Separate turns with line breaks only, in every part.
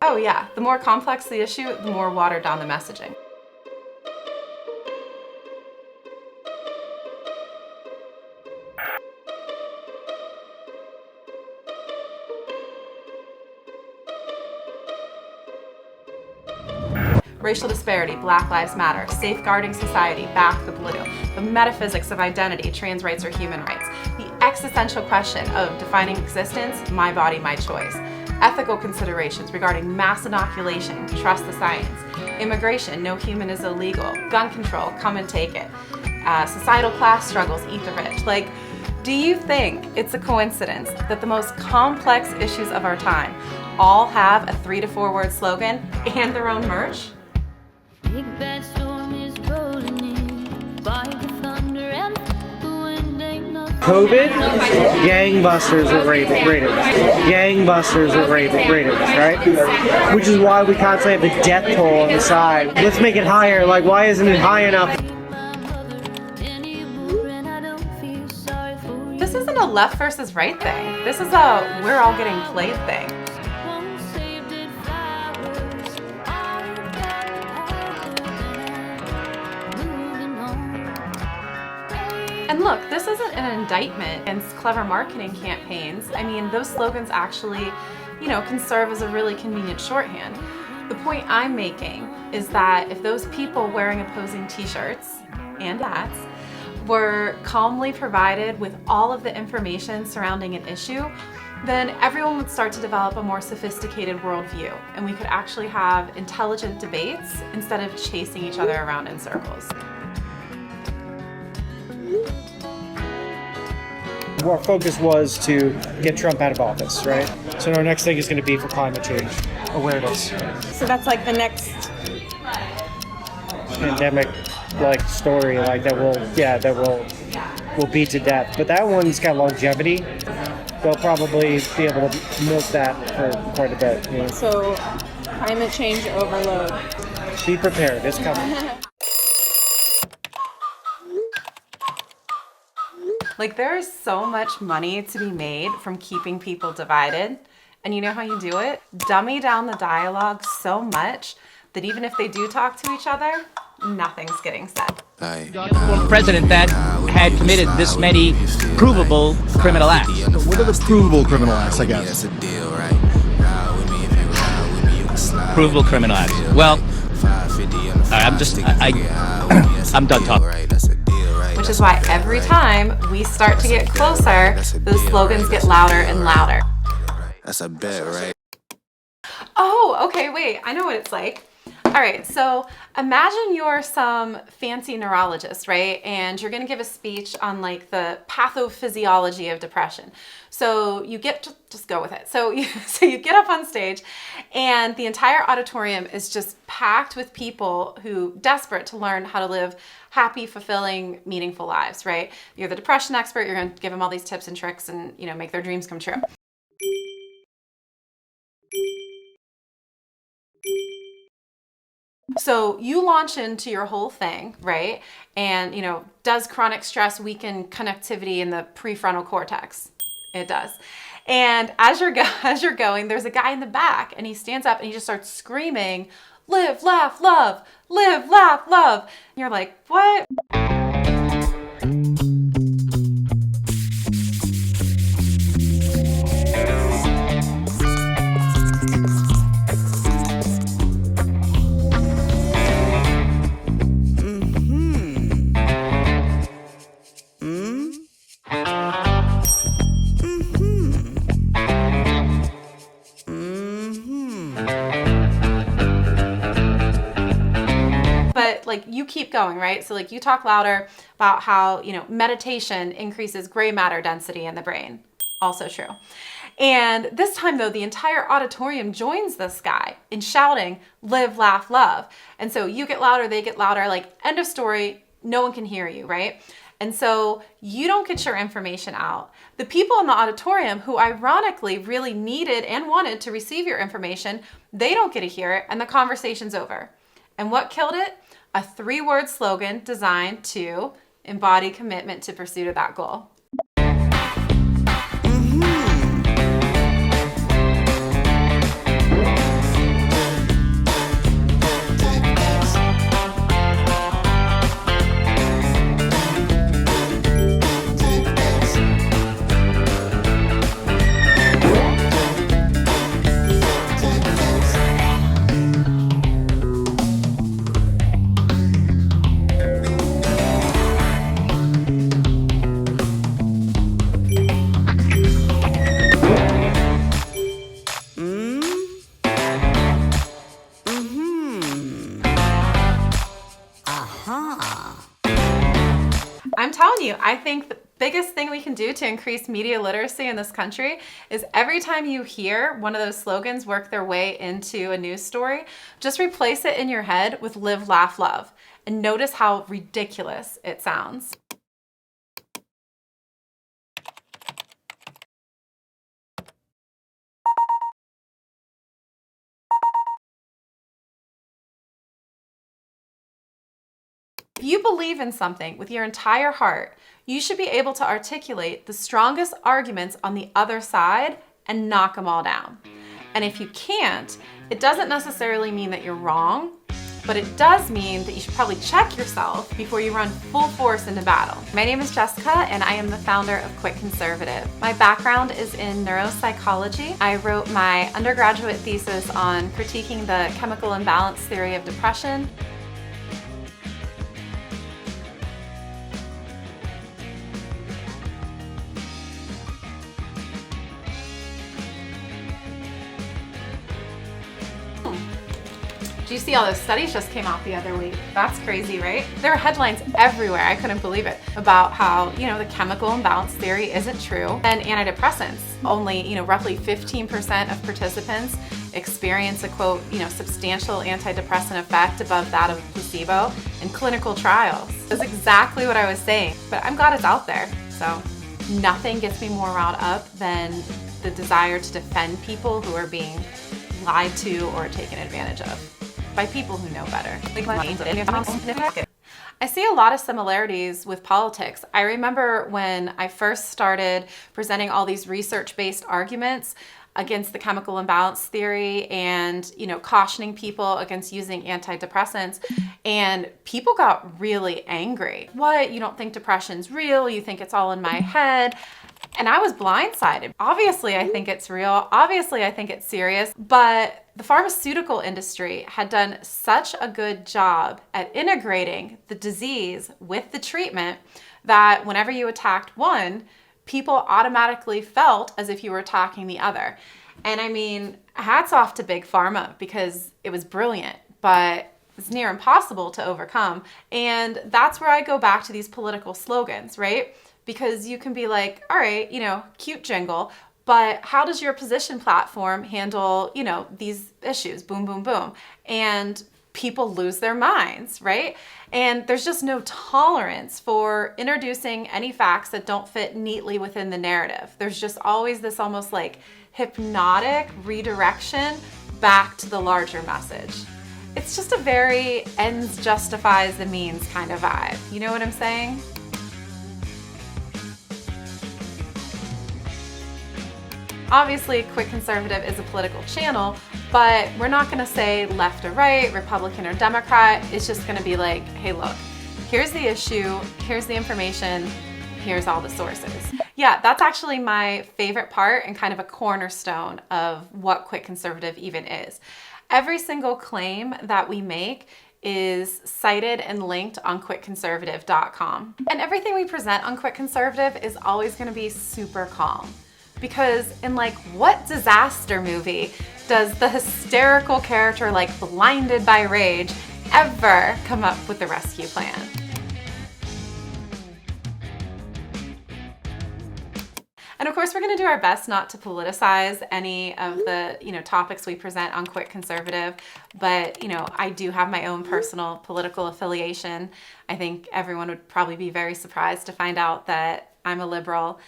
Oh yeah, the more complex the issue, the more watered down the messaging. Racial disparity, Black Lives Matter, safeguarding society, back the blue, the metaphysics of identity, trans rights or human rights, the existential question of defining existence, my body, my choice, ethical considerations regarding mass inoculation, trust the science, immigration, no human is illegal, gun control, come and take it, societal class struggles, eat the rich. Like, do you think it's a coincidence that the most complex issues of our time all have a 3 to 4 word slogan and their own merch?
Big bad storm is rolling in by the thunder and the wind ain't nothing.
COVID, gangbusters with ratings. Gangbusters with ratings, right? Which is why we constantly have the death toll on the side. Let's make it higher. Like, why isn't it high enough?
This isn't a left versus right thing. This is a we're all getting played thing. And look, this isn't an indictment against clever marketing campaigns. I mean, those slogans actually, can serve as a really convenient shorthand. The point I'm making is that if those people wearing opposing t-shirts and hats were calmly provided with all of the information surrounding an issue, then everyone would start to develop a more sophisticated worldview, and we could actually have intelligent debates instead of chasing each other around in circles.
Our focus was to get Trump out of office, right? So our next thing is going to be for climate change awareness.
So that's like the next
pandemic story that will beat to death. But that one's got longevity. They'll probably be able to milk that for quite a bit.
So climate change overload.
Be prepared, it's coming.
Like, there is so much money to be made from keeping people divided. And you know how you do it? Dummy down the dialogue so much that even if they do talk to each other, nothing's getting said.
One president that had committed this many provable criminal acts.
What are the provable criminal acts, I guess?
Provable criminal acts. Well, I'm done talking.
Which is why every time we start to get closer, those slogans get louder and louder.
That's a bet, right?
Oh, okay, wait, I know what it's like. All right, so imagine you're some fancy neurologist, right? And you're gonna give a speech on like the pathophysiology of depression. So you get to, just go with it. So you get up on stage and the entire auditorium is just packed with people who desperate to learn how to live happy, fulfilling, meaningful lives, right? You're the depression expert, you're gonna give them all these tips and tricks and make their dreams come true. So you launch into your whole thing, right? And, does chronic stress weaken connectivity in the prefrontal cortex? It does. And as you're going, there's a guy in the back and he stands up and he just starts screaming, live, laugh, love, live, laugh, love. And you're like, what? But you keep going, right? So you talk louder about how, meditation increases gray matter density in the brain. Also true. And this time though, the entire auditorium joins this guy in shouting, live, laugh, love. And so you get louder, they get louder, end of story, no one can hear you, right? And so you don't get your information out. The people in the auditorium who ironically really needed and wanted to receive your information, they don't get to hear it and the conversation's over. And what killed it? A 3-word slogan designed to embody commitment to pursuit of that goal. I'm telling you, I think the biggest thing we can do to increase media literacy in this country is every time you hear one of those slogans work their way into a news story, just replace it in your head with live, laugh, love, and notice how ridiculous it sounds. If you believe in something with your entire heart, you should be able to articulate the strongest arguments on the other side and knock them all down. And if you can't, it doesn't necessarily mean that you're wrong, but it does mean that you should probably check yourself before you run full force into battle. My name is Jessica, and I am the founder of Quit Conservative. My background is in neuropsychology. I wrote my undergraduate thesis on critiquing the chemical imbalance theory of depression. Do you see all those studies just came out the other week? That's crazy, right? There are headlines everywhere, I couldn't believe it, about how, the chemical imbalance theory isn't true. And antidepressants, only, roughly 15% of participants experience a quote, substantial antidepressant effect above that of placebo in clinical trials. That's exactly what I was saying, but I'm glad it's out there. So nothing gets me more riled up than the desire to defend people who are being lied to or taken advantage of by people who know better. I see a lot of similarities with politics. I remember when I first started presenting all these research-based arguments against the chemical imbalance theory and, cautioning people against using antidepressants, and people got really angry. What? You don't think depression's real? You think it's all in my head? And I was blindsided. Obviously, I think it's real. Obviously, I think it's serious. But the pharmaceutical industry had done such a good job at integrating the disease with the treatment that whenever you attacked one, people automatically felt as if you were attacking the other. And I mean, hats off to Big Pharma because it was brilliant, but it's near impossible to overcome. And that's where I go back to these political slogans, right? Because you can be like, all right, cute jingle, but how does your position platform handle, these issues? Boom, boom, boom. And people lose their minds, right? And there's just no tolerance for introducing any facts that don't fit neatly within the narrative. There's just always this almost like hypnotic redirection back to the larger message. It's just a very ends justifies the means kind of vibe. You know what I'm saying? Obviously, Quit Conservative is a political channel, but we're not going to say left or right, Republican or Democrat. It's just going to be like, hey, look, here's the issue, here's the information, here's all the sources. Yeah, that's actually my favorite part and kind of a cornerstone of what Quit Conservative even is. Every single claim that we make is cited and linked on quitconservative.com. And everything we present on Quit Conservative is always going to be super calm. Because in what disaster movie does the hysterical character blinded by rage ever come up with the rescue plan? And of course, we're going to do our best not to politicize any of the, topics we present on Quit Conservative. But, I do have my own personal political affiliation. I think everyone would probably be very surprised to find out that I'm a liberal.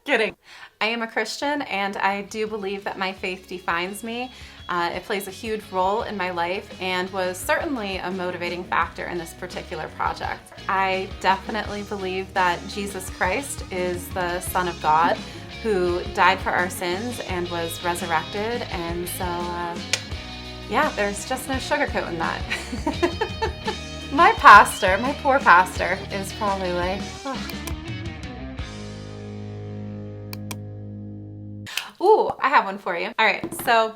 Kidding. I am a Christian, and I do believe that my faith defines me. It plays a huge role in my life and was certainly a motivating factor in this particular project. I definitely believe that Jesus Christ is the Son of God who died for our sins and was resurrected. And so, yeah, there's just no sugarcoating that. My poor pastor, is probably like, oh. Ooh, I have one for you. All right, so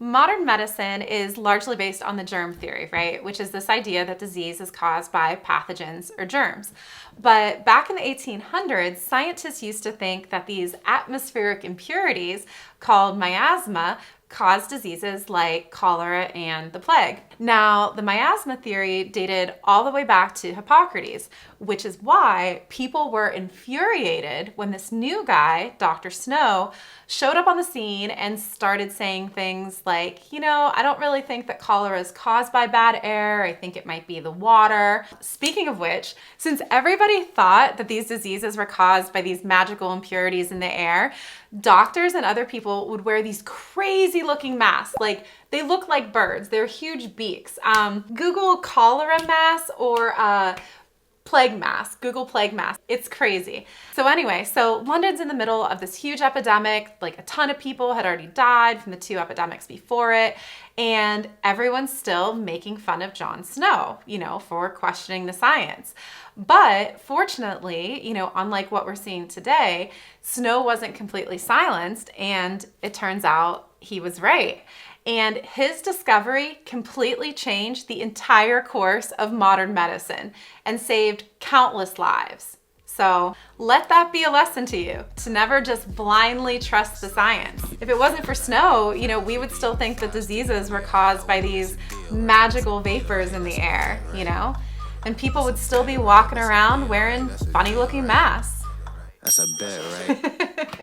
modern medicine is largely based on the germ theory, right? Which is this idea that disease is caused by pathogens or germs. But back in the 1800s, scientists used to think that these atmospheric impurities called miasma caused diseases like cholera and the plague. Now, the miasma theory dated all the way back to Hippocrates, which is why people were infuriated when this new guy, Dr. Snow, showed up on the scene and started saying things like, you know, I don't really think that cholera is caused by bad air. I think it might be the water. Speaking of which, since everybody thought that these diseases were caused by these magical impurities in the air, doctors and other people would wear these crazy looking masks. Like, they look like birds. They're huge beaks. Google cholera mask or plague mask. Google plague mask. It's crazy. So anyway, so London's in the middle of this huge epidemic. Like, a ton of people had already died from the 2 epidemics before it. And everyone's still making fun of Jon Snow, you know, for questioning the science. But fortunately, you know, unlike what we're seeing today, Snow wasn't completely silenced, and it turns out he was right. And his discovery completely changed the entire course of modern medicine and saved countless lives. So let that be a lesson to you, to never just blindly trust the science. If it wasn't for Snow, you know, we would still think that diseases were caused by these magical vapors in the air, you know? And people would still be walking around wearing funny looking masks.
That's a bet, right?